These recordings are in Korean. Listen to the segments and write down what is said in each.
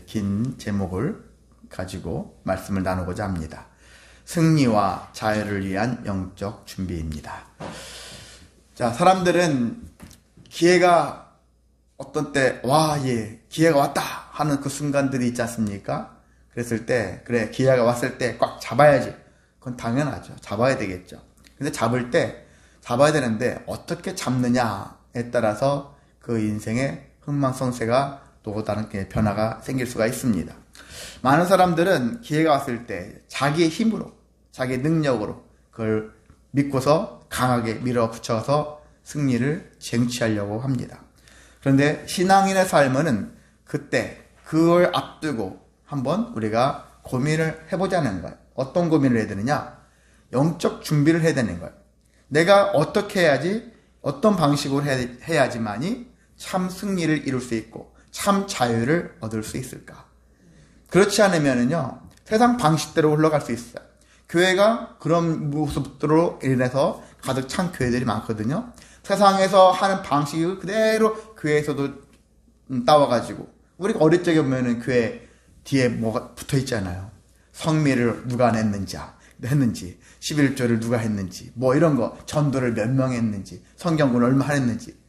긴 제목을 가지고 말씀을 나누고자 합니다. 승리와 자유를 위한 영적 준비입니다. 자, 사람들은 기회가 어떤 때, 기회가 왔다 하는 그 순간들이 있지 않습니까? 그랬을 때, 그래, 기회가 왔을 때 꽉 잡아야지. 그건 당연하죠. 잡아야 되겠죠. 근데 잡아야 되는데, 어떻게 잡느냐에 따라서 그 인생의 흥망성쇠가 또 다른 변화가 생길 수가 있습니다. 많은 사람들은 기회가 왔을 때 자기의 힘으로, 자기의 능력으로 그걸 믿고서 강하게 밀어붙여서 승리를 쟁취하려고 합니다. 그런데 신앙인의 삶은 그때 그걸 앞두고 한번 우리가 고민을 해보자는 거예요. 어떤 고민을 해야 되느냐? 영적 준비를 해야 되는 거예요. 내가 어떻게 해야지, 어떤 방식으로 해야지만이 참 승리를 이룰 수 있고 참 자유를 얻을 수 있을까? 그렇지 않으면은요, 세상 방식대로 흘러갈 수 있어요. 교회가 그런 모습들로 인해서 가득 찬 교회들이 많거든요. 세상에서 하는 방식을 그대로 교회에서도 따와가지고, 우리가 어릴 적에 보면은 교회 뒤에 뭐가 붙어 있잖아요. 성미를 누가 했는지, 11조를 누가 했는지, 뭐 이런 거, 전도를 몇 명 했는지, 성경을 얼마 했는지,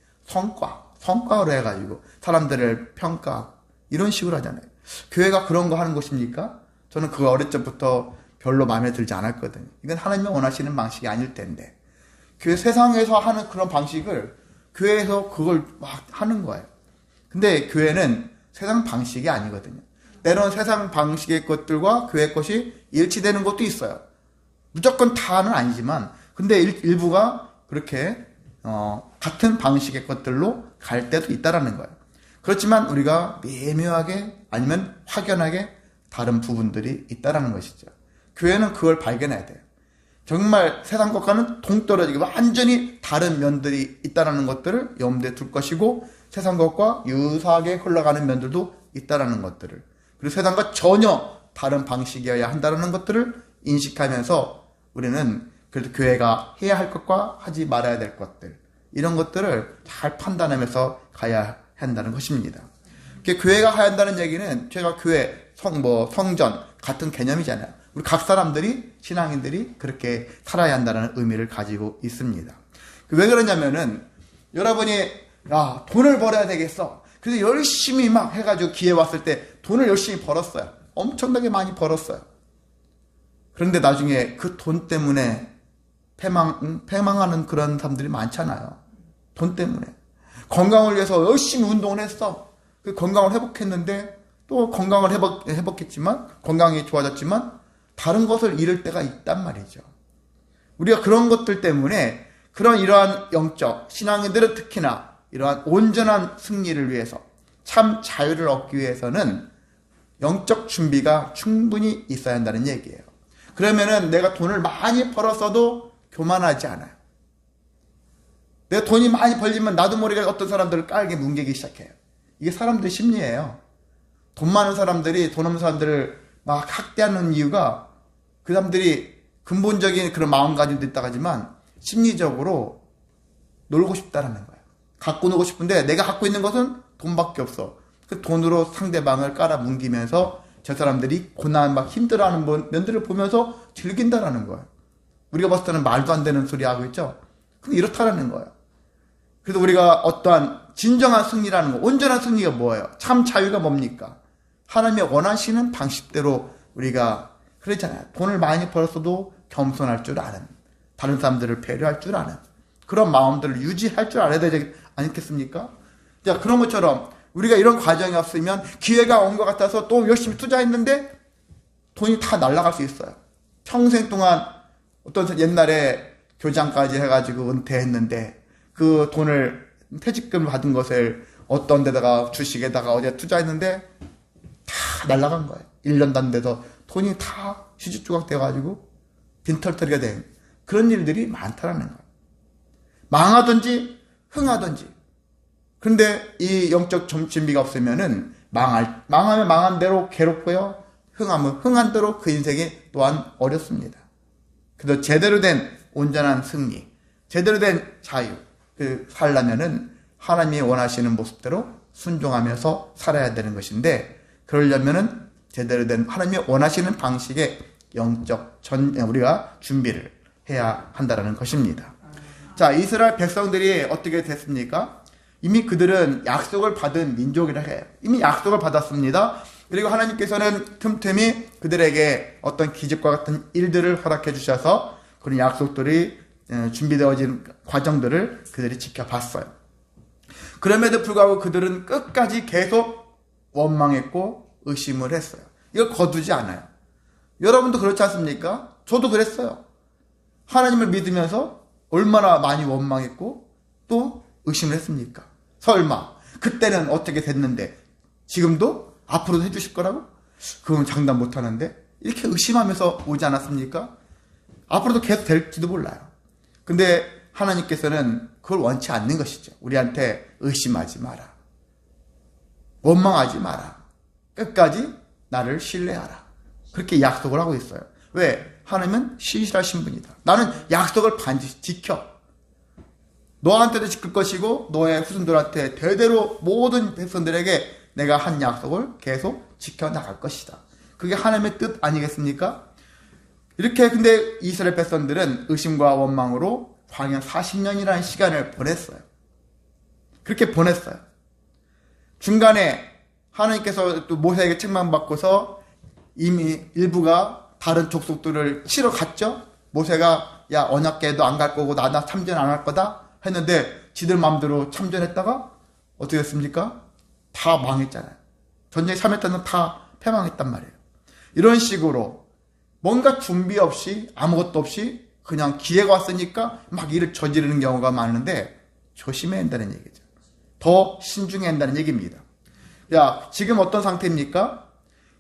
성과로 해가지고 사람들을 평가하고 이런 식으로 하잖아요. 교회가 그런 거 하는 곳입니까? 저는 그거 어릴 적부터 별로 마음에 들지 않았거든요. 이건 하나님이 원하시는 방식이 아닐 텐데, 교회 세상에서 하는 그런 방식을 교회에서 그걸 막 하는 거예요. 근데 교회는 세상 방식이 아니거든요. 때로는 세상 방식의 것들과 교회 것이 일치되는 것도 있어요. 무조건 다는 아니지만, 근데 일부가 그렇게 같은 방식의 것들로 갈 때도 있다라는 거예요. 그렇지만 우리가 미묘하게 아니면 확연하게 다른 부분들이 있다라는 것이죠. 교회는 그걸 발견해야 돼요. 정말 세상 것과는 동떨어지게 완전히 다른 면들이 있다라는 것들을 염두에 둘 것이고, 세상 것과 유사하게 흘러가는 면들도 있다라는 것들을, 그리고 세상과 전혀 다른 방식이어야 한다는 것들을 인식하면서 우리는 그래도 교회가 해야 할 것과 하지 말아야 될 것들, 이런 것들을 잘 판단하면서 가야 한다는 것입니다. 교회가 가야 한다는 얘기는 제가 교회, 성전 같은 개념이잖아요. 우리 각 사람들이, 신앙인들이 그렇게 살아야 한다는 의미를 가지고 있습니다. 왜 그러냐면은, 여러분이 돈을 벌어야 되겠어. 그래서 열심히 막 해가지고 기회 왔을 때 돈을 열심히 벌었어요. 엄청나게 많이 벌었어요. 그런데 나중에 그 돈 때문에 패망하는 그런 사람들이 많잖아요. 돈 때문에. 건강을 위해서 열심히 운동을 했어. 그 건강을 회복했는데, 또 건강을 회복했지만, 건강이 좋아졌지만, 다른 것을 잃을 때가 있단 말이죠. 우리가 그런 것들 때문에, 이러한 영적, 신앙인들은 특히나 이러한 온전한 승리를 위해서, 참 자유를 얻기 위해서는 영적 준비가 충분히 있어야 한다는 얘기예요. 그러면은 내가 돈을 많이 벌었어도 교만하지 않아요. 내가 돈이 많이 벌리면 나도 모르게 어떤 사람들을 깔게 뭉개기 시작해요. 이게 사람들의 심리예요. 돈 많은 사람들이 돈 없는 사람들을 막 학대하는 이유가, 그 사람들이 근본적인 그런 마음가짐도 있다고 하지만 심리적으로 놀고 싶다라는 거예요. 갖고 놀고 싶은데 내가 갖고 있는 것은 돈밖에 없어. 그 돈으로 상대방을 깔아 뭉기면서 저 사람들이 고난 막 힘들어하는 면들을 보면서 즐긴다라는 거예요. 우리가 봤을 때는 말도 안 되는 소리 하고 있죠. 근데 이렇다라는 거예요. 그래서 우리가 어떠한 진정한 승리라는 거, 온전한 승리가 뭐예요? 참 자유가 뭡니까? 하나님이 원하시는 방식대로 우리가 그러잖아요. 돈을 많이 벌었어도 겸손할 줄 아는, 다른 사람들을 배려할 줄 아는 그런 마음들을 유지할 줄 알아야 되지 않겠습니까? 자, 그런 것처럼 우리가 이런 과정이 없으면 기회가 온 것 같아서 또 열심히 투자했는데 돈이 다 날아갈 수 있어요. 평생 동안 어떤 옛날에 교장까지 해가지고 은퇴했는데 그 돈을 퇴직금 받은 것을 어떤 데다가 주식에다가 어디에 투자했는데 다 날아간 거예요. 1년도 안 돼서 돈이 다 휴지조각 돼가지고 빈털터리가 된 그런 일들이 많다라는 거예요. 망하든지 흥하든지. 그런데 이 영적 준비가 없으면은 망하면 망한 대로 괴롭고요. 흥하면 흥한 대로 그 인생이 또한 어렵습니다. 그래서 제대로 된 온전한 승리, 제대로 된 자유, 살려면은 하나님이 원하시는 모습대로 순종하면서 살아야 되는 것인데, 그러려면은 제대로 된 하나님이 원하시는 방식의 우리가 준비를 해야 한다는 것입니다. 자, 이스라엘 백성들이 어떻게 됐습니까? 이미 그들은 약속을 받은 민족이라 해요. 이미 약속을 받았습니다. 그리고 하나님께서는 틈틈이 그들에게 어떤 기적과 같은 일들을 허락해 주셔서 그런 약속들이 준비되어진 과정들을 그들이 지켜봤어요. 그럼에도 불구하고 그들은 끝까지 계속 원망했고 의심을 했어요. 이걸 거두지 않아요. 여러분도 그렇지 않습니까? 저도 그랬어요. 하나님을 믿으면서 얼마나 많이 원망했고 또 의심을 했습니까? 설마 그때는 어떻게 됐는데 지금도 앞으로도 해주실 거라고? 그건 장담 못하는데 이렇게 의심하면서 오지 않았습니까? 앞으로도 계속 될지도 몰라요. 근데 하나님께서는 그걸 원치 않는 것이죠. 우리한테 의심하지 마라. 원망하지 마라. 끝까지 나를 신뢰하라. 그렇게 약속을 하고 있어요. 왜? 하나님은 신실하신 분이다. 나는 약속을 반드시 지켜. 너한테도 지킬 것이고 너의 후손들한테 대대로 모든 백성들에게 내가 한 약속을 계속 지켜나갈 것이다. 그게 하나님의 뜻 아니겠습니까? 이렇게 근데 이스라엘 백성들은 의심과 원망으로 광야 40년이라는 시간을 보냈어요. 그렇게 보냈어요. 중간에 하나님께서 또 모세에게 책망받고서 이미 일부가 다른 족속들을 치러 갔죠. 모세가 야 언약궤도 안 갈 거고 나 참전 안 할 거다 했는데 지들 마음대로 참전했다가 어떻게 됐습니까? 다 망했잖아요. 전쟁 3회 때는 다 패망했단 말이에요. 이런 식으로 뭔가 준비 없이 아무것도 없이 그냥 기회가 왔으니까 막 일을 저지르는 경우가 많은데 조심해야 한다는 얘기죠. 더 신중해야 한다는 얘기입니다. 야, 지금 어떤 상태입니까?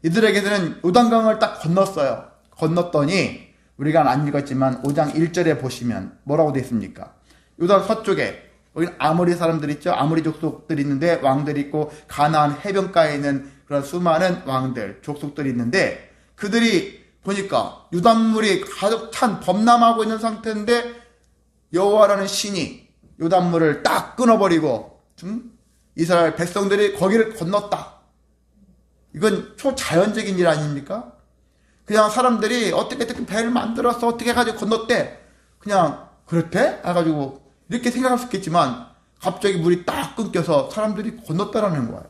이들에게는 요단강을 딱 건넜어요. 건넜더니 우리가 안 읽었지만 5장 1절에 보시면 뭐라고 되어 있습니까? 요단 서쪽에 여기는 아모리 사람들 있죠. 아모리 족속들이 있는데 왕들이 있고 가나안 해변가에 있는 그런 수많은 왕들, 족속들이 있는데 그들이 보니까 요단물이 가득 찬 범람하고 있는 상태인데 여호와라는 신이 요단물을 딱 끊어버리고 이스라엘 백성들이 거기를 건넜다. 이건 초자연적인 일 아닙니까? 그냥 사람들이 어떻게 배를 만들어서 어떻게 해가지고 건넜대. 그냥 그렇대? 해가지고 이렇게 생각할 수 있겠지만 갑자기 물이 딱 끊겨서 사람들이 건넜다라는 거예요.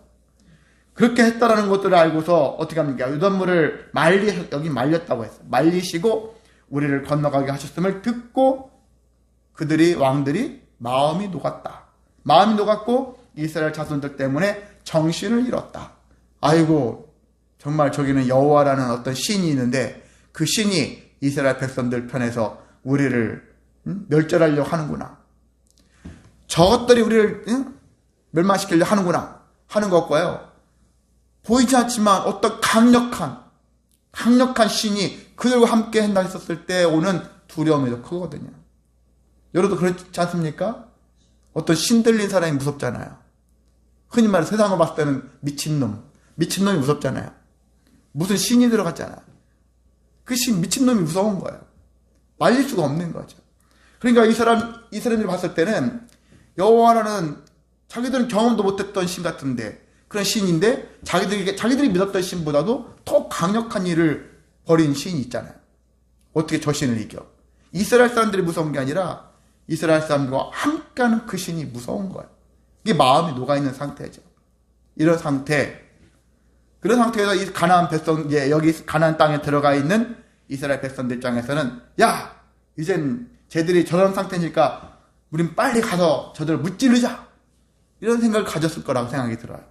그렇게 했다라는 것들을 알고서 어떻게 합니까? 요단물을 여기 말렸다고 했어요. 말리시고 우리를 건너가게 하셨음을 듣고 그들이 왕들이 마음이 녹았다. 마음이 녹았고 이스라엘 자손들 때문에 정신을 잃었다. 아이고 정말 저기는 여호와라는 어떤 신이 있는데 그 신이 이스라엘 백성들 편에서 우리를 멸절하려고 하는구나. 저것들이 우리를 멸망시키려고 하는구나 하는 것과요. 보이지 않지만 어떤 강력한 신이 그들과 함께 한다 했었을 때 오는 두려움이 더 크거든요. 여러분도 그렇지 않습니까? 어떤 신 들린 사람이 무섭잖아요. 흔히 말해 세상을 봤을 때는 미친놈이 무섭잖아요. 무슨 신이 들어갔잖아요. 그 미친놈이 무서운 거예요. 말릴 수가 없는 거죠. 그러니까 이스라엘들이 봤을 때는 여호와라는 자기들은 경험도 못했던 신 같은데 그런 신인데 자기들이 믿었던 신보다도 더 강력한 일을 벌인 신이 있잖아요. 어떻게 저 신을 이겨? 이스라엘 사람들이 무서운 게 아니라 이스라엘 사람들과 함께하는 그 신이 무서운 거예요. 이게 마음이 녹아있는 상태죠. 이런 상태, 그런 상태에서 이 가나안 백성, 여기 가나안 땅에 들어가 있는 이스라엘 백성들 입장에서는 야, 이젠 쟤들이 저런 상태니까 우린 빨리 가서 저들을 무찌르자. 이런 생각을 가졌을 거라고 생각이 들어요.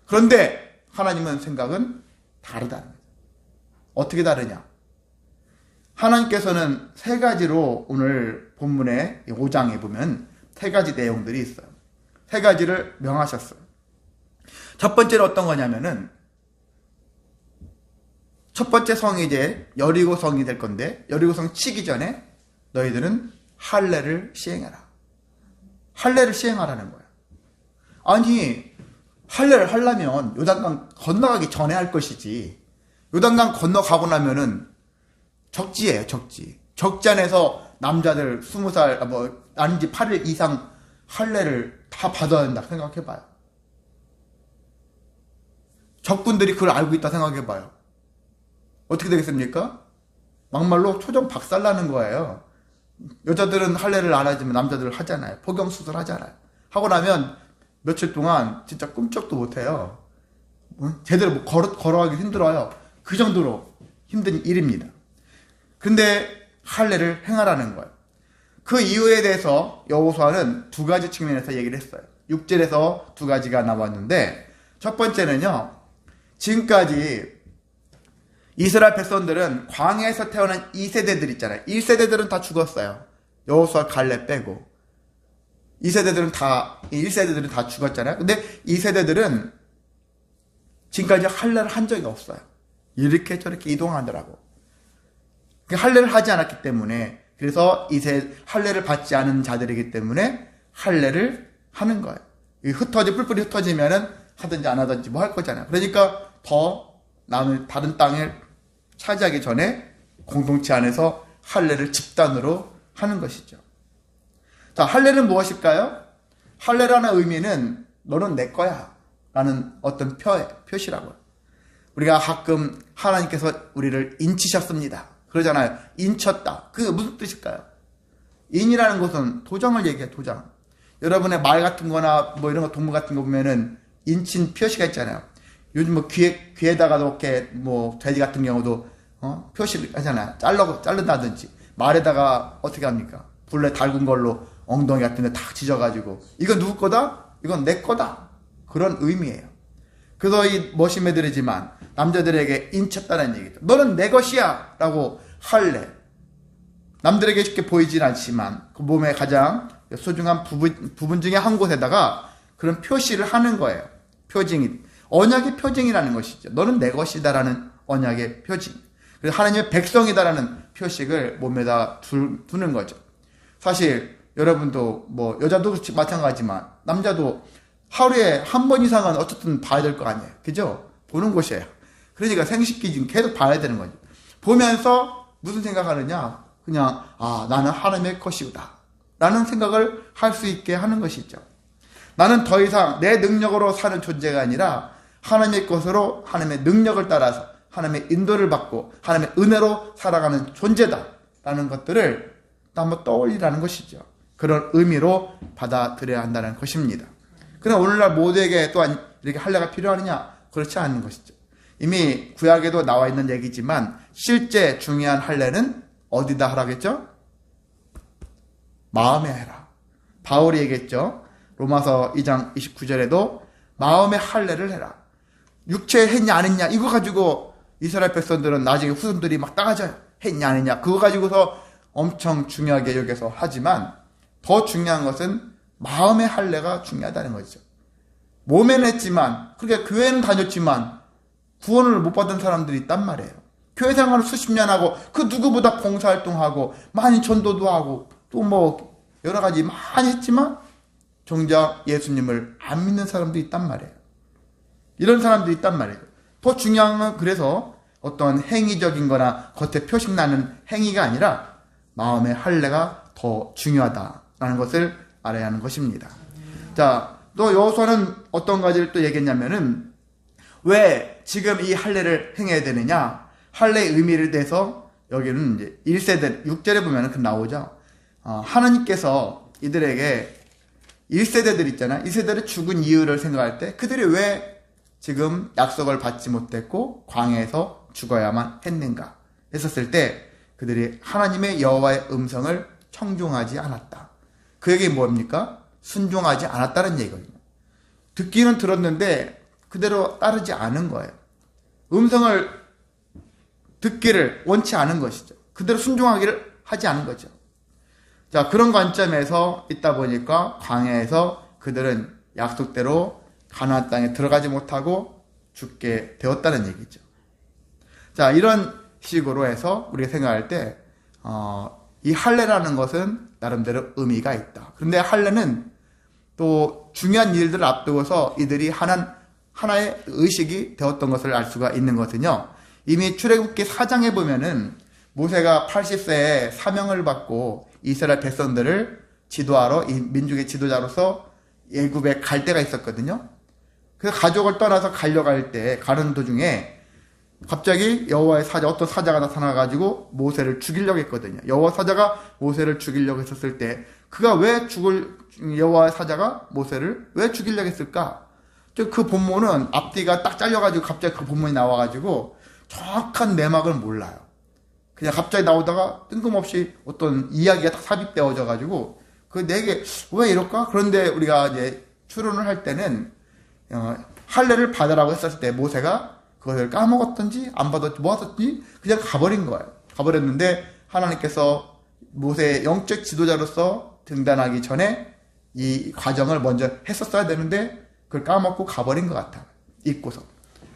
그런데 하나님은 생각은 다르다는 거예요. 어떻게 다르냐? 하나님께서는 세 가지로 오늘 본문의 5장에 보면 세 가지 내용들이 있어요. 세 가지를 명하셨어요. 첫 번째는 어떤 거냐면은 첫 번째 성이 이제 여리고 성이 될 건데 여리고 성 치기 전에 너희들은 할례를 시행해라. 할례를 시행하라는 거예요. 아니 할례를 하려면 요단강 건너가기 전에 할 것이지. 요단강 건너가고 나면은 적지예요, 적지. 적지 안에서 남자들 20살 아닌 지 8일 이상 할례를 다 받아야 된다 생각해봐요. 적군들이 그걸 알고 있다 생각해봐요. 어떻게 되겠습니까? 막말로 초정 박살나는 거예요. 여자들은 할례를 안 하지만 남자들은 하잖아요. 포경수술 하잖아요. 하고 나면 며칠 동안 진짜 꿈쩍도 못해요. 제대로 걸어가기 힘들어요. 그 정도로 힘든 일입니다. 근데 할례를 행하라는 거예요. 그 이유에 대해서 여호수아는 두 가지 측면에서 얘기를 했어요. 6절에서 두 가지가 나왔는데, 첫 번째는요, 지금까지 이스라엘 백성들은 광야에서 태어난 2세대들 있잖아요. 1세대들은 다 죽었어요. 여호수아 갈렙 빼고. 1세대들은 다 죽었잖아요. 근데 2세대들은 지금까지 할례를 한 적이 없어요. 이렇게 저렇게 이동하더라고. 할례를 하지 않았기 때문에, 그래서 할례를 받지 않은 자들이기 때문에 할례를 하는 거예요. 뿔뿔이 흩어지면은 하든지 안 하든지 뭐 할 거잖아요. 그러니까 더 다른 땅을 차지하기 전에 공동체 안에서 할례를 집단으로 하는 것이죠. 자, 할례는 무엇일까요? 할례라는 의미는 너는 내 거야 라는 어떤 표시라고요. 우리가 가끔 하나님께서 우리를 인치셨습니다 그러잖아요. 인쳤다. 그게 무슨 뜻일까요? 인이라는 것은 도장을 얘기해요. 도장. 여러분의 말 같은 거나 뭐 이런 거 동물 같은 거 보면은 인친 표시가 있잖아요. 요즘 뭐 귀에다가도 이렇게 뭐 돼지 같은 경우도 표시를 하잖아요. 자른다든지 말에다가 어떻게 합니까? 불에 달군 걸로 엉덩이 같은 데 탁 지져가지고 이건 누구 거다? 이건 내 거다. 그런 의미예요. 그래서 이 머시매들이지만 남자들에게 인쳤다는 얘기죠. 너는 내 것이야 라고 할례. 남들에게 쉽게 보이진 않지만 그 몸의 가장 소중한 부분 중에 한 곳에다가 그런 표시를 하는 거예요. 표징이. 언약의 표징이라는 것이죠. 너는 내 것이다라는 언약의 표징. 그래서 하나님의 백성이다라는 표식을 몸에다 두는 거죠. 사실 여러분도 뭐 여자도 마찬가지지만 남자도 하루에 한 번 이상은 어쨌든 봐야 될 거 아니에요. 그죠? 보는 곳이에요. 그러니까 생식기 지금 계속 봐야 되는 거죠. 보면서 무슨 생각하느냐? 그냥 나는 하나님의 것이다 라는 생각을 할 수 있게 하는 것이죠. 나는 더 이상 내 능력으로 사는 존재가 아니라 하나님의 것으로 하나님의 능력을 따라서 하나님의 인도를 받고 하나님의 은혜로 살아가는 존재다 라는 것들을 한번 떠올리라는 것이죠. 그런 의미로 받아들여야 한다는 것입니다. 그러나 오늘날 모두에게 또한 이렇게 할례가 필요하느냐? 그렇지 않은 것이죠. 이미 구약에도 나와 있는 얘기지만 실제 중요한 할례는 어디다 하라겠죠? 마음에 해라. 바울이 얘기했죠. 로마서 2장 29절에도 마음의 할례를 해라. 육체에 했냐 안 했냐 이거 가지고 이스라엘 백성들은 나중에 후손들이 막 따져요. 했냐 안 했냐 그거 가지고서 엄청 중요하게 여겨서 하지만 더 중요한 것은 마음의 할례가 중요하다는 거죠. 몸에는 했지만 그렇게 교회는 다녔지만 구원을 못 받은 사람들이 있단 말이에요. 교회 생활을 수십 년 하고 그 누구보다 봉사활동하고 많이 전도도 하고 또 뭐 여러 가지 많이 했지만 정작 예수님을 안 믿는 사람도 있단 말이에요. 이런 사람들이 있단 말이에요. 더 중요한 건 그래서 어떤 행위적인 거나 겉에 표식나는 행위가 아니라 마음의 할례가 더 중요하다라는 것을 알아야 하는 것입니다. 자, 또 여호수아는 어떤 가지를 또 얘기했냐면은 왜 지금 이 할례를 행해야 되느냐? 할례의 의미를 대해서 여기는 이제 1세대 6절에 보면은 그 나오죠. 하나님께서 이들에게 1세대들 있잖아요. 1세대를 죽은 이유를 생각할 때 그들이 왜 지금 약속을 받지 못했고 광야에서 죽어야만 했는가 했었을 때 그들이 하나님의 여호와의 음성을 청종하지 않았다. 그 얘기 뭡니까? 순종하지 않았다는 얘기거든요. 듣기는 들었는데 그대로 따르지 않은 거예요. 음성을 듣기를 원치 않은 것이죠. 그대로 순종하기를 하지 않은 거죠. 자, 그런 관점에서 있다 보니까 광야에서 그들은 약속대로 가나안 땅에 들어가지 못하고 죽게 되었다는 얘기죠. 자, 이런 식으로 해서 우리가 생각할 때 이 할례라는 것은 나름대로 의미가 있다. 그런데 할례는 또 중요한 일들을 앞두고서 이들이 하나의 의식이 되었던 것을 알 수가 있는 것은요. 이미 출애굽기 4장에 보면은 모세가 80세에 사명을 받고 이스라엘 백성들을 지도하러 이 민족의 지도자로서 애굽에 갈 때가 있었거든요. 그래서 가족을 떠나서 가는 도중에 갑자기 여호와의 사자, 어떤 사자가 나타나가지고 모세를 죽이려고 했거든요. 여호와 사자가 모세를 죽이려고 했었을 때 그가 여호와의 사자가 모세를 왜 죽이려고 했을까? 그 본문은 앞뒤가 딱 잘려가지고 갑자기 그 본문이 나와가지고 정확한 내막을 몰라요. 그냥 갑자기 나오다가 뜬금없이 어떤 이야기가 딱 삽입되어져가지고 내게 왜 이럴까? 그런데 우리가 이제 추론을 할 때는 할례를 받으라고 했었을 때 모세가 그것을 까먹었던지 안 받았지 뭐 하셨지 그냥 가버린 거예요. 가버렸는데 하나님께서 모세의 영적 지도자로서 등단하기 전에 이 과정을 먼저 했었어야 되는데 그걸 까먹고 가버린 것 같아요. 잊고서.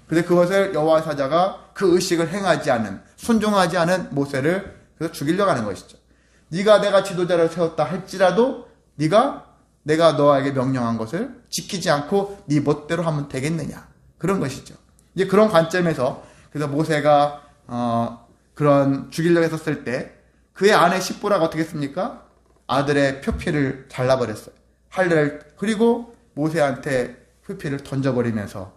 근데 그것을 여호와 사자가 그 의식을 행하지 않은, 순종하지 않은 모세를 그래서 죽이려고 하는 것이죠. 네가 내가 지도자를 세웠다 할지라도 내가 너에게 명령한 것을 지키지 않고 네 멋대로 하면 되겠느냐. 그런 것이죠. 이제 그런 관점에서 그래서 모세가 그런 죽이려고 했었을 때 그의 아내 십보라가 어떻게 했습니까? 아들의 표피를 잘라버렸어요. 그리고 모세한테 표피를 던져버리면서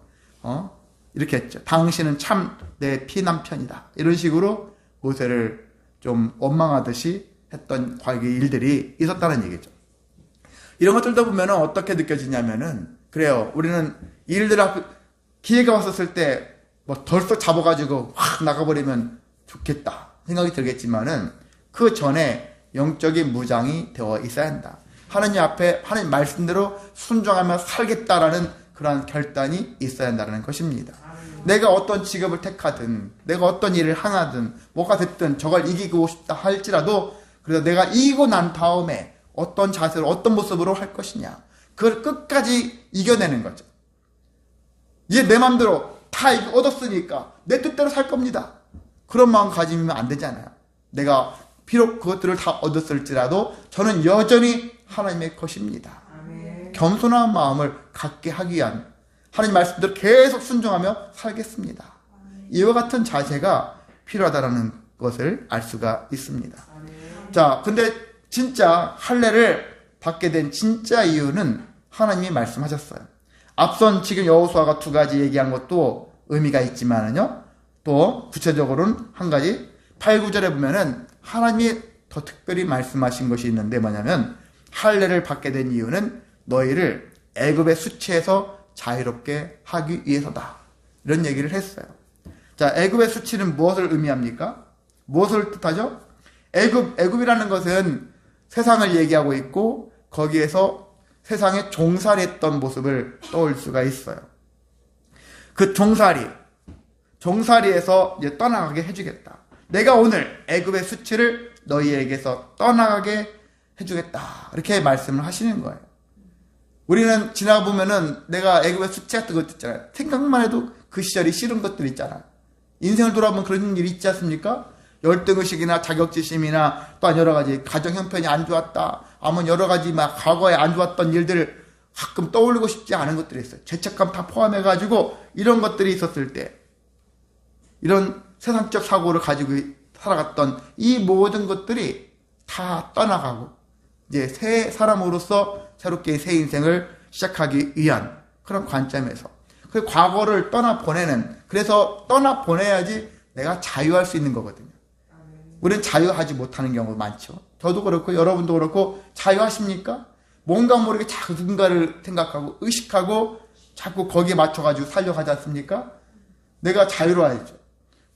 이렇게 했죠. 당신은 참 내 피남편이다. 이런 식으로 모세를 좀 원망하듯이 했던 과거의 일들이 있었다는 얘기죠. 이런 것들도 보면 어떻게 느껴지냐면은 그래요. 우리는 일들 앞에 기회가 왔었을 때 뭐 덜썩 잡아가지고 확 나가버리면 좋겠다 생각이 들겠지만은 그 전에 영적인 무장이 되어 있어야 한다. 하나님 앞에 하나님 말씀대로 순종하며 살겠다라는 그러한 결단이 있어야 한다는 것입니다. 내가 어떤 직업을 택하든 내가 어떤 일을 하든 뭐가 됐든 저걸 이기고 싶다 할지라도 그래서 내가 이기고 난 다음에 어떤 자세로 어떤 모습으로 할 것이냐 그걸 끝까지 이겨내는 거죠. 이제 내 마음대로 다 얻었으니까 내 뜻대로 살 겁니다. 그런 마음 가지면 안 되잖아요. 내가 비록 그것들을 다 얻었을지라도 저는 여전히 하나님의 것입니다. 아멘. 겸손한 마음을 갖게 하기 위한 하나님 말씀대로 계속 순종하며 살겠습니다. 아멘. 이와 같은 자세가 필요하다는 것을 알 수가 있습니다. 아멘. 자, 근데 진짜 할례를 받게 된 진짜 이유는 하나님이 말씀하셨어요. 앞선 지금 여호수아가 2가지 얘기한 것도 의미가 있지만은요, 또 구체적으로는 한 가지 8, 9절에 보면은 하나님이 더 특별히 말씀하신 것이 있는데 뭐냐면 할례를 받게 된 이유는 너희를 애굽의 수치에서 자유롭게 하기 위해서다. 이런 얘기를 했어요. 자, 애굽의 수치는 무엇을 의미합니까? 무엇을 뜻하죠? 애굽이라는 것은 세상을 얘기하고 있고 거기에서 세상에 종살이했던 모습을 떠올 수가 있어요. 그 종살이에서 이제 떠나가게 해주겠다. 내가 오늘 애굽의 수치를 너희에게서 떠나가게 해주겠다. 이렇게 말씀을 하시는 거예요. 우리는 지나보면은 내가 애굽의 수치 같은 것도 있잖아요. 생각만 해도 그 시절이 싫은 것들 있잖아요. 인생을 돌아보면 그런 일이 있지 않습니까? 열등의식이나 자격지심이나 또한 여러 가지 가정 형편이 안 좋았다. 아무 여러 가지 막 과거에 안 좋았던 일들을 가끔 떠올리고 싶지 않은 것들이 있어요. 죄책감 다 포함해가지고 이런 것들이 있었을 때 이런 세상적 사고를 가지고 살아갔던 이 모든 것들이 다 떠나가고 이제 새 사람으로서 새롭게 새 인생을 시작하기 위한 그런 관점에서 그 과거를 떠나보내는 그래서 떠나보내야지 내가 자유할 수 있는 거거든요. 우리는 자유하지 못하는 경우가 많죠. 저도 그렇고 여러분도 그렇고 자유하십니까? 뭔가 모르게 자꾸 누군가를 생각하고 의식하고 자꾸 거기에 맞춰가지고 살려고 하지 않습니까? 내가 자유로워야죠.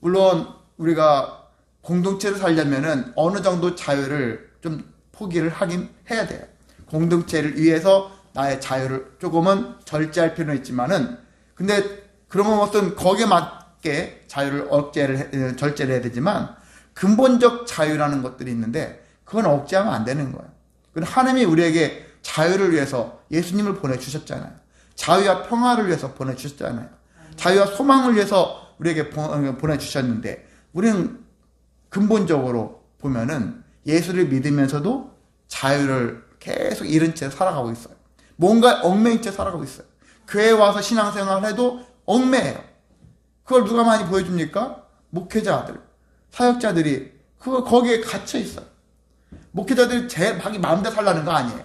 물론 우리가 공동체를 살려면은 어느 정도 자유를 좀 포기를 하긴 해야 돼요. 공동체를 위해서 나의 자유를 조금은 절제할 필요는 있지만은 근데 그런 것은 거기에 맞게 자유를 절제를 해야 되지만 근본적 자유라는 것들이 있는데 그건 억제하면 안 되는 거예요. 하나님이 우리에게 자유를 위해서 예수님을 보내주셨잖아요. 자유와 평화를 위해서 보내주셨잖아요. 자유와 소망을 위해서 우리에게 보내주셨는데 우리는 근본적으로 보면은 예수를 믿으면서도 자유를 계속 잃은 채 살아가고 있어요. 뭔가 얽매인 채 살아가고 있어요. 교회에 와서 신앙생활을 해도 얽매예요. 그걸 누가 많이 보여줍니까? 목회자들, 사역자들이 거기에 갇혀 있어요. 목회자들이 자기 마음대로 살라는 거 아니에요.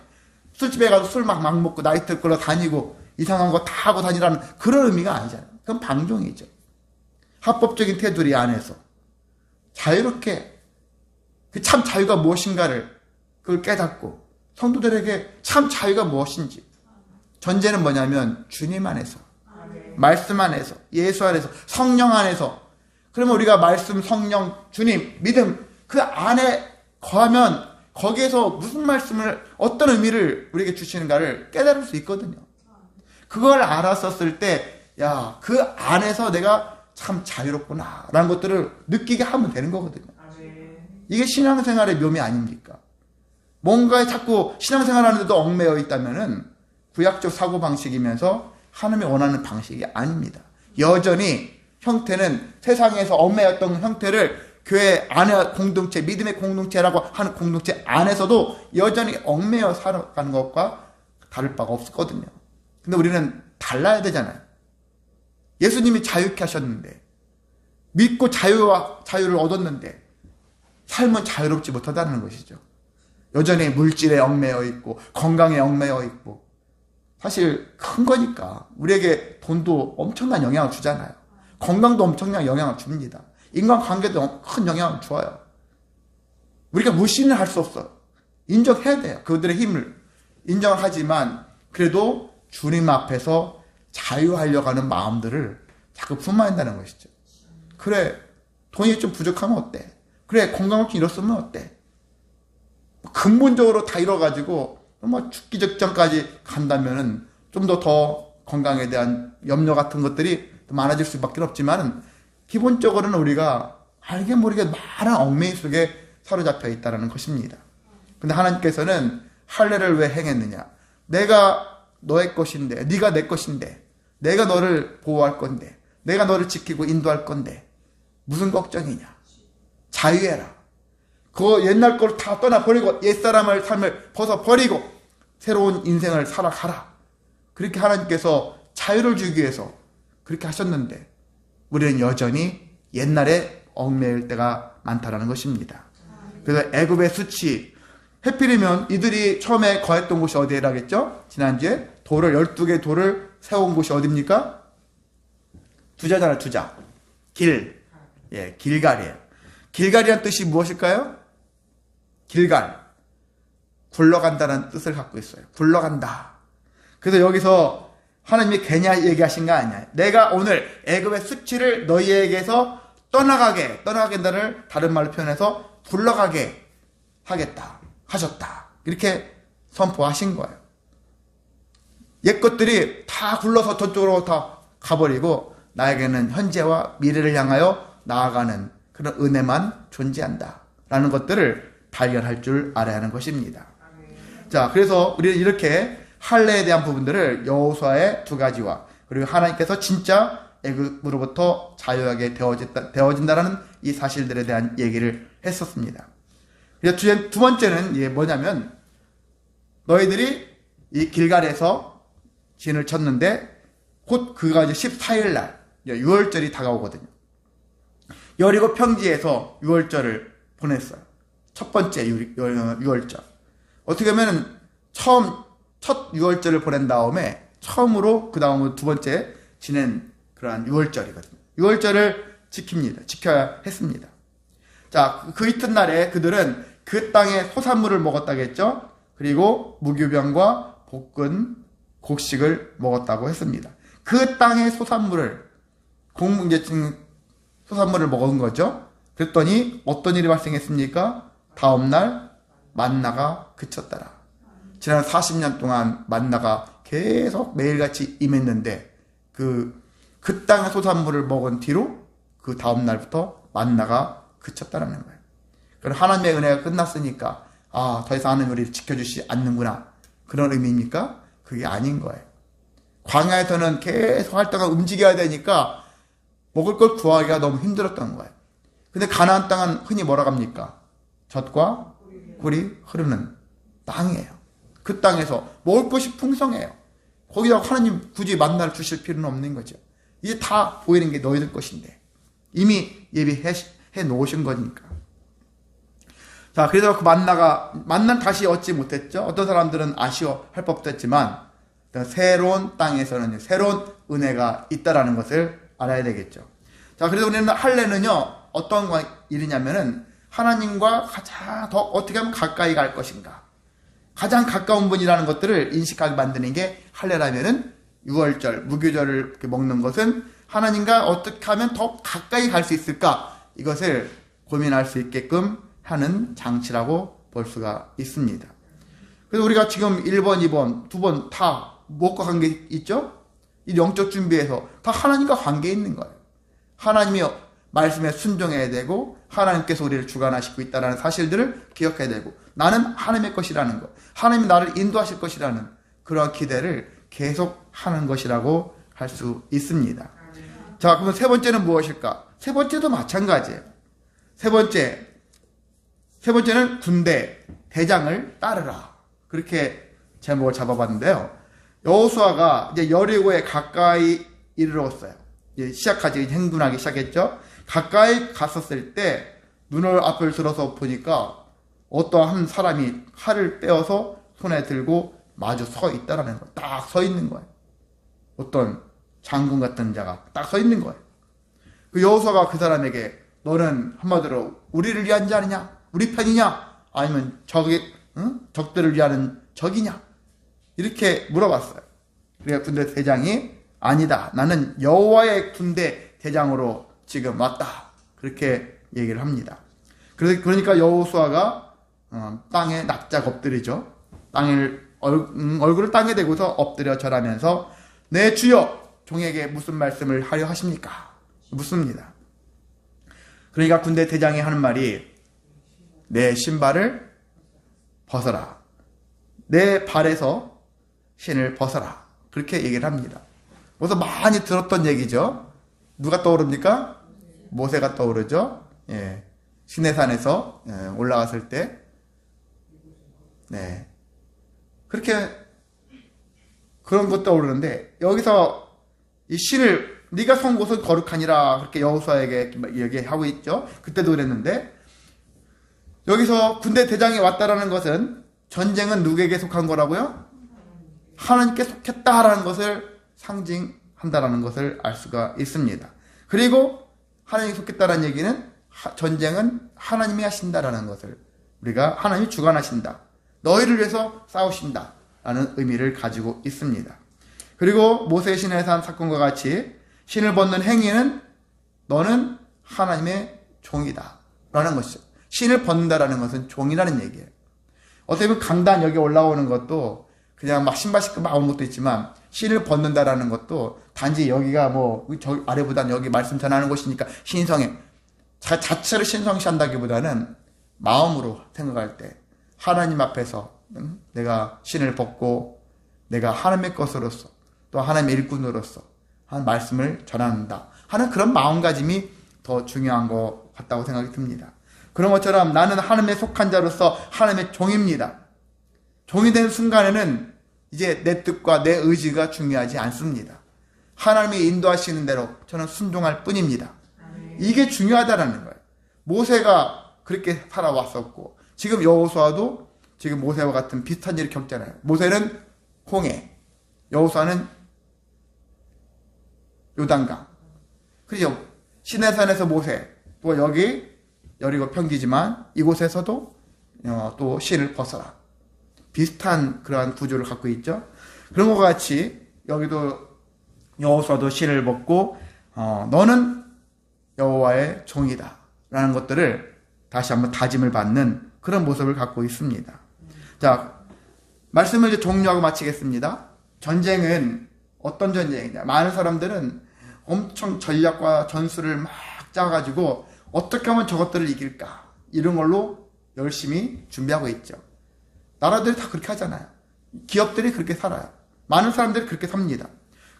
술집에 가서 술 막 먹고 나이트 끌어 다니고 이상한 거 다 하고 다니라는 그런 의미가 아니잖아요. 그건 방종이죠. 합법적인 테두리 안에서 자유롭게 그 참 자유가 무엇인가를 그걸 깨닫고 성도들에게 참 자유가 무엇인지 전제는 뭐냐면 주님 안에서 말씀 안에서 예수 안에서 성령 안에서 그러면 우리가 말씀 성령 주님 믿음 그 안에 거하면 거기에서 무슨 말씀을 어떤 의미를 우리에게 주시는가를 깨달을 수 있거든요. 그걸 알았었을 때 야, 그 안에서 내가 참 자유롭구나 라는 것들을 느끼게 하면 되는 거거든요. 이게 신앙생활의 묘미 아닙니까? 뭔가에 자꾸 신앙생활 하는데도 얽매여 있다면은 구약적 사고방식이면서 하나님이 원하는 방식이 아닙니다. 여전히 형태는 세상에서 얽매였던 형태를 교회 안에 공동체, 믿음의 공동체라고 하는 공동체 안에서도 여전히 얽매여 살아가는 것과 다를 바가 없었거든요. 근데 우리는 달라야 되잖아요. 예수님이 자유케 하셨는데 믿고 자유를 얻었는데 삶은 자유롭지 못하다는 것이죠. 여전히 물질에 얽매여 있고 건강에 얽매여 있고 사실 큰 거니까 우리에게 돈도 엄청난 영향을 주잖아요. 건강도 엄청난 영향을 줍니다. 인간관계도 큰 영향을 줘요. 우리가 무시는 할 수 없어요. 인정해야 돼요. 그들의 힘을 인정을 하지만 그래도 주님 앞에서 자유하려고 하는 마음들을 자꾸 품어야 한다는 것이죠. 그래 돈이 좀 부족하면 어때? 그래 건강을 좀 잃었으면 어때? 근본적으로 다 잃어가지고 죽기 직전까지 간다면은 좀 더 건강에 대한 염려 같은 것들이 많아질 수밖에 없지만은 기본적으로는 우리가 알게 모르게 많은 얽매임 속에 사로잡혀 있다는 것입니다. 근데 하나님께서는 할례를 왜 행했느냐? 내가 너의 것인데, 네가 내 것인데, 내가 너를 보호할 건데, 내가 너를 지키고 인도할 건데 무슨 걱정이냐? 자유해라. 그 옛날 걸 다 떠나버리고 옛사람의 삶을 벗어버리고 새로운 인생을 살아가라. 그렇게 하나님께서 자유를 주기 위해서 그렇게 하셨는데 우리는 여전히 옛날에 얽매일 때가 많다는 것입니다. 그래서 애굽의 수치 해필이면 이들이 처음에 거했던 곳이 어디라겠죠? 지난주에 돌을 12개 돌을 세운 곳이 어디입니까? 두자잖아. 두자. 길갈이에요. 길갈이란 뜻이 무엇일까요? 길갈. 굴러간다는 뜻을 갖고 있어요. 굴러간다. 그래서 여기서 하나님이 괜히 얘기하신 거 아니야. 내가 오늘 애굽의 수치를 너희에게서 떠나가게 한다를 다른 말로 표현해서 굴러가게 하겠다. 하셨다. 이렇게 선포하신 거예요. 옛 것들이 다 굴러서 저쪽으로 다 가버리고 나에게는 현재와 미래를 향하여 나아가는 그런 은혜만 존재한다. 라는 것들을 발견할 줄 알아야 하는 것입니다. 자, 그래서 우리는 이렇게 할례에 대한 부분들을 여호수아의 2가지와 그리고 하나님께서 진짜 애굽으로부터 자유하게 되어진다라는 이 사실들에 대한 얘기를 했었습니다. 그래서 두 번째는 뭐냐면 너희들이 이 길갈에서 진을 쳤는데 곧 그가 이제 14일 날 유월절이 다가오거든요. 여리고 평지에서 유월절을 보냈어요. 첫 번째 유월절. 어떻게 보면 첫 유월절을 보낸 다음에 처음으로 그 다음으로 두 번째 지낸 그러한 유월절이거든요. 유월절을 지켜야 했습니다. 자, 그 이튿날에 그들은 그 땅의 소산물을 먹었다겠죠? 그리고 무교병과 볶은 곡식을 먹었다고 했습니다. 그 땅의 소산물을 소산물을 먹은 거죠. 그랬더니 어떤 일이 발생했습니까? 다음날 만나가 그쳤더라. 지난 40년 동안 만나가 계속 매일같이 임했는데 그 땅의 소산물을 먹은 뒤로 그 다음날부터 만나가 그쳤다라는 거예요. 그럼 하나님의 은혜가 끝났으니까 더 이상 하나님 우리를 지켜주시지 않는구나. 그런 의미입니까? 그게 아닌 거예요. 광야에서는 계속 활동을 움직여야 되니까 먹을 걸 구하기가 너무 힘들었던 거예요. 근데 가나안 땅은 흔히 뭐라고 합니까? 젖과 꿀이 흐르는 땅이에요. 그 땅에서 먹을 것이 풍성해요. 거기다가 하나님 굳이 만나를 주실 필요는 없는 거죠. 이제 다 보이는 게 너희들 것인데 이미 예비해 놓으신 거니까. 자, 그래서 그 만나는 다시 얻지 못했죠. 어떤 사람들은 아쉬워할 법도 했지만 새로운 땅에서는 새로운 은혜가 있다라는 것을 알아야 되겠죠. 자, 그래서 우리는 할례는요, 어떤 일이냐면은 하나님과 가장 더 어떻게 하면 가까이 갈 것인가, 가장 가까운 분이라는 것들을 인식하게 만드는 게 할례라면은, 유월절, 무교절을 이렇게 먹는 것은 하나님과 어떻게 하면 더 가까이 갈 수 있을까, 이것을 고민할 수 있게끔 하는 장치라고 볼 수가 있습니다. 그래서 우리가 지금 1번, 2번, 2번 다 무엇과 관계 있죠? 이 영적 준비에서 다 하나님과 관계 있는 거예요. 하나님이 말씀에 순종해야 되고, 하나님께서 우리를 주관하시고 있다는 사실들을 기억해야 되고, 나는 하나님의 것이라는 것, 하나님이 나를 인도하실 것이라는 그러한 기대를 계속 하는 것이라고 할 수 있습니다. 자, 그러면 세 번째는 무엇일까? 세 번째도 마찬가지예요. 세 번째는 군대 대장을 따르라, 그렇게 제목을 잡아봤는데요. 여호수아가 이제 여리고에 가까이 이르렀어요. 시작하지, 행군하기 시작했죠. 가까이 갔었을 때 눈을 앞을 들어서 보니까 어떠한 사람이 칼을 빼어서 손에 들고 마주 서 있다라는 거예요. 딱 서 있는 거예요. 어떤 장군 같은 자가 딱 서 있는 거예요. 그 여호수아가 그 사람에게, 너는 한마디로 우리를 위한 자느냐, 우리 편이냐, 아니면 적들을 위하는 적이냐, 이렇게 물어봤어요. 그래서 군대 대장이, 아니다, 나는 여호와의 군대 대장으로 지금 왔다, 그렇게 얘기를 합니다. 그러니까 여호수아가 땅에 납작 엎드리죠. 얼굴을 땅에 대고서 엎드려 절하면서, 내 주여, 종에게 무슨 말씀을 하려 하십니까? 묻습니다. 그러니까 군대 대장이 하는 말이, 내 신발을 벗어라, 내 발에서 신을 벗어라, 그렇게 얘기를 합니다. 그래서 많이 들었던 얘기죠. 누가 떠오릅니까? 모세가 떠오르죠. 예. 시내산에서 올라갔을 때, 네, 그렇게 그런 것도 떠오르는데, 여기서 이 신을, 네가 선 곳은 거룩하니라, 그렇게 여호수아에게 얘기하고 있죠. 그때도 그랬는데, 여기서 군대 대장이 왔다라는 것은, 전쟁은 누구에게 속한 거라고요? 하나님께 속했다라는 것을 상징한다라는 것을 알 수가 있습니다. 그리고 하나님께 속했다라는 얘기는, 전쟁은 하나님이 하신다라는 것을, 우리가 하나님이 주관하신다, 너희를 위해서 싸우신다 라는 의미를 가지고 있습니다. 그리고 모세 시내산 사건과 같이 신을 벗는 행위는, 너는 하나님의 종이다 라는 것이죠. 신을 벗는다라는 것은 종이라는 얘기예요. 어떻게 보면 강단 여기 올라오는 것도 그냥 막 신발 신고 막 오는 것도 있지만, 신을 벗는다라는 것도 단지 여기가 저 아래보다는 여기 말씀 전하는 곳이니까 신성해, 자체를 신성시한다기보다는 마음으로 생각할 때 하나님 앞에서 내가 신을 벗고 내가 하나님의 것으로서, 또 하나님의 일꾼으로서 한 말씀을 전한다 하는 그런 마음가짐이 더 중요한 것 같다고 생각이 듭니다. 그런 것처럼 나는 하나님의 속한 자로서 하나님의 종입니다. 종이 된 순간에는 이제 내 뜻과 내 의지가 중요하지 않습니다. 하나님이 인도하시는 대로 저는 순종할 뿐입니다. 이게 중요하다는 거예요. 모세가 그렇게 살아왔었고, 지금 여호수아도 지금 모세와 같은 비슷한 일을 겪잖아요. 모세는 홍해, 여호수아는 요단강. 그죠? 시내산에서 모세, 또 여기 여리고 평지지만 이곳에서도 또 신을 벗어라. 비슷한 그러한 구조를 갖고 있죠. 그런 것 같이 여기도 여호수아도 신을 벗고 너는 여호와의 종이다 라는 것들을 다시 한번 다짐을 받는 그런 모습을 갖고 있습니다. 자, 말씀을 이제 종료하고 마치겠습니다. 전쟁은 어떤 전쟁이냐. 많은 사람들은 엄청 전략과 전술을 막 짜가지고 어떻게 하면 저것들을 이길까, 이런 걸로 열심히 준비하고 있죠. 나라들이 다 그렇게 하잖아요. 기업들이 그렇게 살아요. 많은 사람들이 그렇게 삽니다.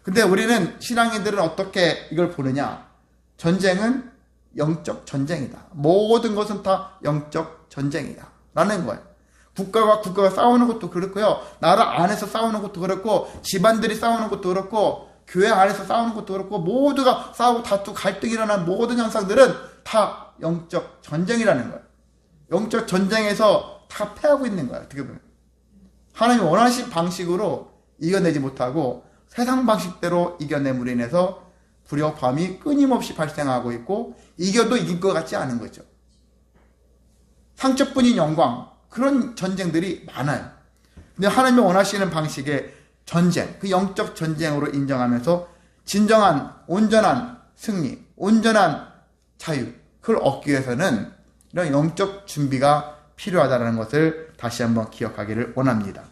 근데 우리는, 신앙인들은 어떻게 이걸 보느냐. 전쟁은 영적 전쟁이다. 모든 것은 다 영적 전쟁이다 라는 거예요. 국가가 싸우는 것도 그렇고요, 나라 안에서 싸우는 것도 그렇고, 집안들이 싸우는 것도 그렇고, 교회 안에서 싸우는 것도 그렇고, 모두가 싸우고 다투고 갈등이 일어나는 모든 현상들은 다 영적 전쟁이라는 거예요. 영적 전쟁에서 다 패하고 있는 거예요. 어떻게 보면 하나님이 원하신 방식으로 이겨내지 못하고 세상 방식대로 이겨냄으로 인해서 불협화음이 끊임없이 발생하고 있고 이겨도 이길 것 같지 않은 거죠. 상처뿐인 영광, 그런 전쟁들이 많아요. 근데 하나님이 원하시는 방식의 전쟁, 그 영적 전쟁으로 인정하면서 진정한 온전한 승리, 온전한 자유, 그걸 얻기 위해서는 이런 영적 준비가 필요하다는 것을 다시 한번 기억하기를 원합니다.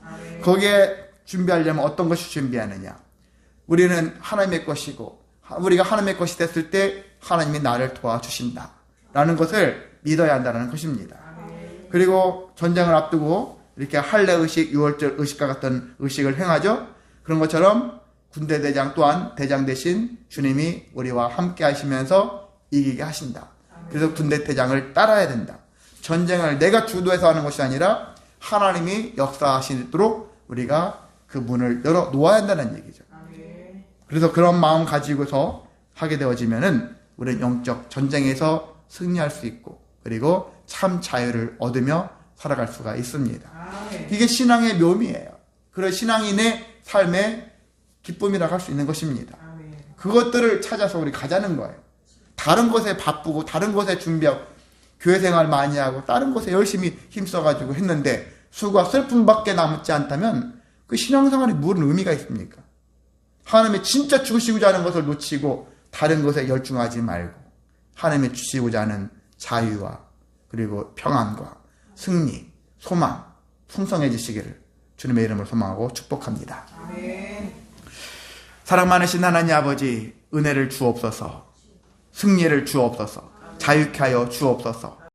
거기에 준비하려면 어떤 것이 준비하느냐? 우리는 하나님의 것이고 우리가 하나님의 것이 됐을 때 하나님이 나를 도와주신다 라는 것을 믿어야 한다는 것입니다. 그리고 전쟁을 앞두고 이렇게 할례의식, 유월절 의식과 같은 의식을 행하죠. 그런 것처럼 군대대장 또한 대장 대신 주님이 우리와 함께 하시면서 이기게 하신다. 그래서 군대대장을 따라야 된다. 전쟁을 내가 주도해서 하는 것이 아니라 하나님이 역사하시도록 우리가 그 문을 열어 놓아야 한다는 얘기죠. 그래서 그런 마음 가지고서 하게 되어지면은 우리는 영적 전쟁에서 승리할 수 있고 그리고 참 자유를 얻으며 살아갈 수가 있습니다. 이게 신앙의 묘미예요. 그런 신앙인의 삶의 기쁨이라고 할 수 있는 것입니다. 그것들을 찾아서 우리 가자는 거예요. 다른 것에 바쁘고 다른 것에 준비하고 교회 생활 많이 하고 다른 것에 열심히 힘써가지고 했는데 수고와 슬픔밖에 남지 않다면 그 신앙생활이 무슨 의미가 있습니까? 하나님이 진짜 주시고자 하는 것을 놓치고 다른 것에 열중하지 말고 하나님이 주시고자 하는 자유와 그리고 평안과 승리, 소망, 풍성해지시기를 주님의 이름으로 소망하고 축복합니다. 아멘. 사랑 많으신 하나님 아버지, 은혜를 주옵소서, 승리를 주옵소서, 자유케 하여 주옵소서.